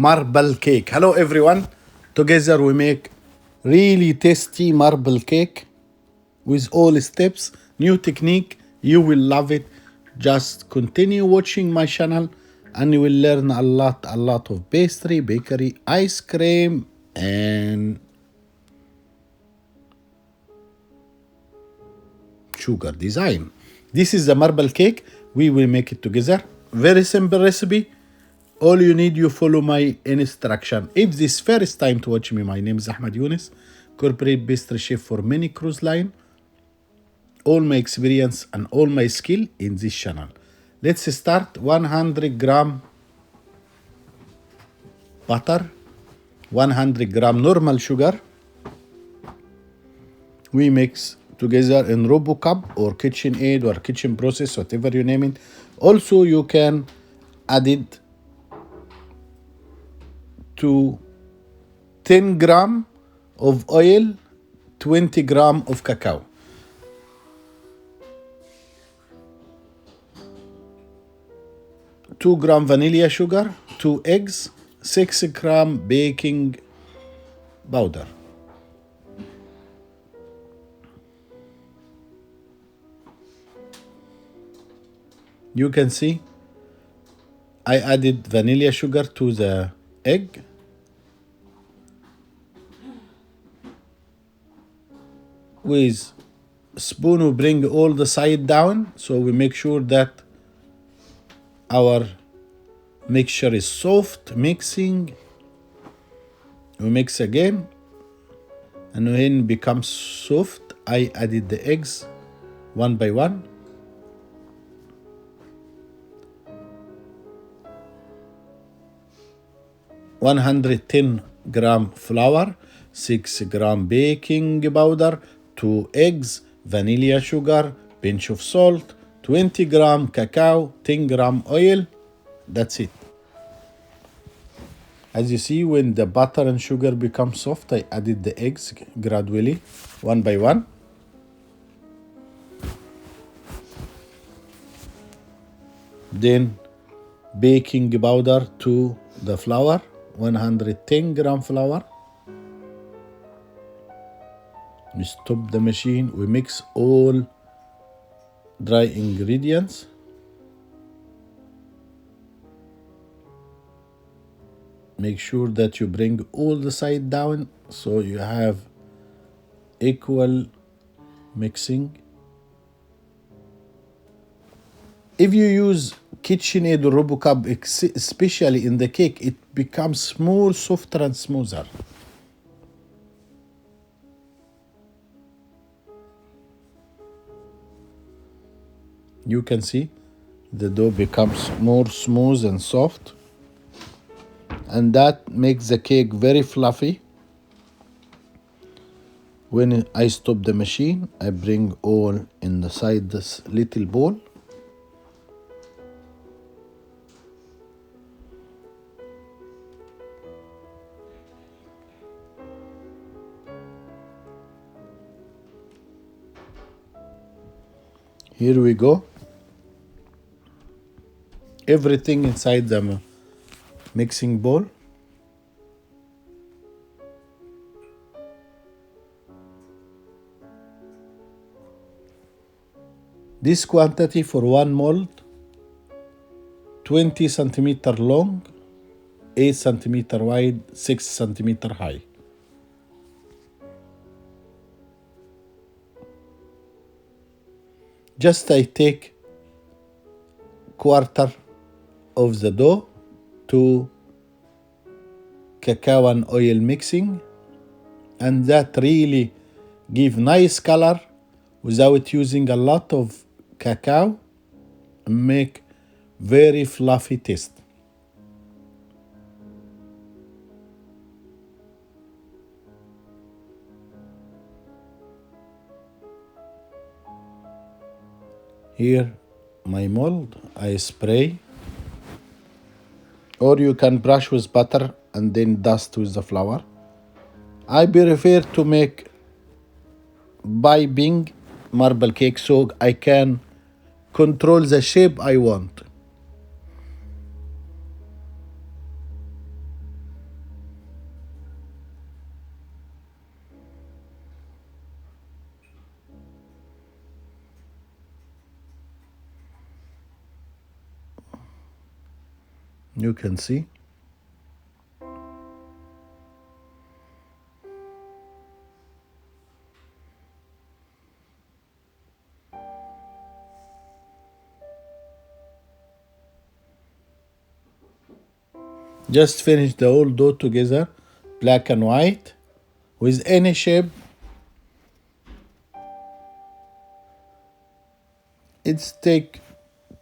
marble cake. Hello everyone. Together we make really tasty marble cake with all steps, new technique. You will love it. Just continue watching my channel and you will learn a lot of pastry, bakery, ice cream and sugar design. This is the marble cake. We will make it together. Very simple recipe. All you need, you follow my instruction. If this first time to watch me, my name is Ahmed Younes, corporate pastry chef for many cruise line. All my experience and all my skill in this channel. Let's start. 100 gram butter, 100 gram normal sugar. We mix together in RoboCup or KitchenAid or Kitchen Process, whatever you name it. Also, you can add it to 10 gram of oil, 20 gram of cacao. Two gram vanilla sugar, 2 eggs, 6 gram baking powder. You can see I added vanilla sugar to the egg. With spoon we bring all the side down, so we make sure that our mixture is soft. Mixing, we mix again, and when it becomes soft, I added the eggs one by one. (110 gram flour, 6 gram baking powder, 2 eggs, vanilla sugar, pinch of salt, 20 gram cacao, 10 gram oil. That's it. As you see, when the butter and sugar become soft, I added the eggs gradually, one by one. Then baking powder to the flour, 110 gram flour. We stop the machine. We mix all dry ingredients. Make sure that you bring all the side down so you have equal mixing. If you use KitchenAid or RoboCup, especially in the cake, it becomes more softer and smoother. You can see the dough becomes more smooth and soft, and that makes the cake very fluffy. When I stop the machine, I bring all inside this little bowl. Here we go. Everything inside the mixing bowl. This quantity for one mold, 20 centimeter long, 8 centimeter wide, 6 centimeter high. Just I take quarter of the dough to cacao and oil mixing, and that really give nice color without using a lot of cacao, and make very fluffy taste. Here my mold, I spray, or you can brush with butter and then dust with the flour. I prefer to make piping marble cake so I can control the shape I want. You can see. Just finish the whole dough together, black and white, with any shape. It's take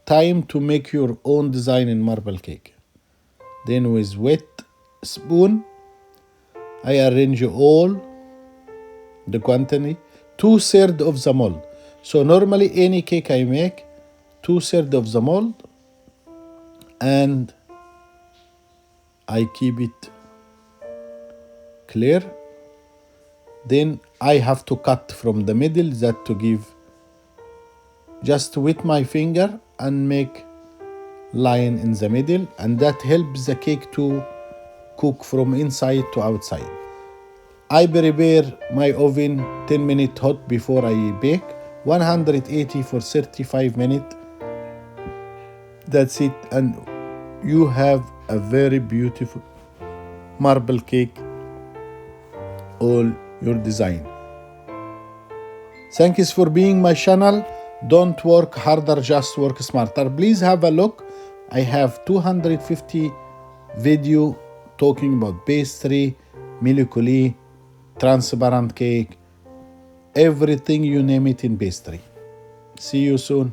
time to make your own design in marble cake. Then with wet spoon, I arrange all the quantity, 2/3 of the mold. So normally any cake I make, 2/3 of the mold, and I keep it clear. Then I have to cut from the middle, that to give, just with my finger and make line in the middle, and that helps the cake to cook from inside to outside. I prepare my oven 10 minutes hot before I bake, 180 for 35 minutes. That's it, and you have a very beautiful marble cake, all your design. Thanks for being my channel. Don't work harder, just work smarter. Please have a look. I have 250 video talking about pastry, mille coulis, transparent cake, everything you name it in pastry. See you soon.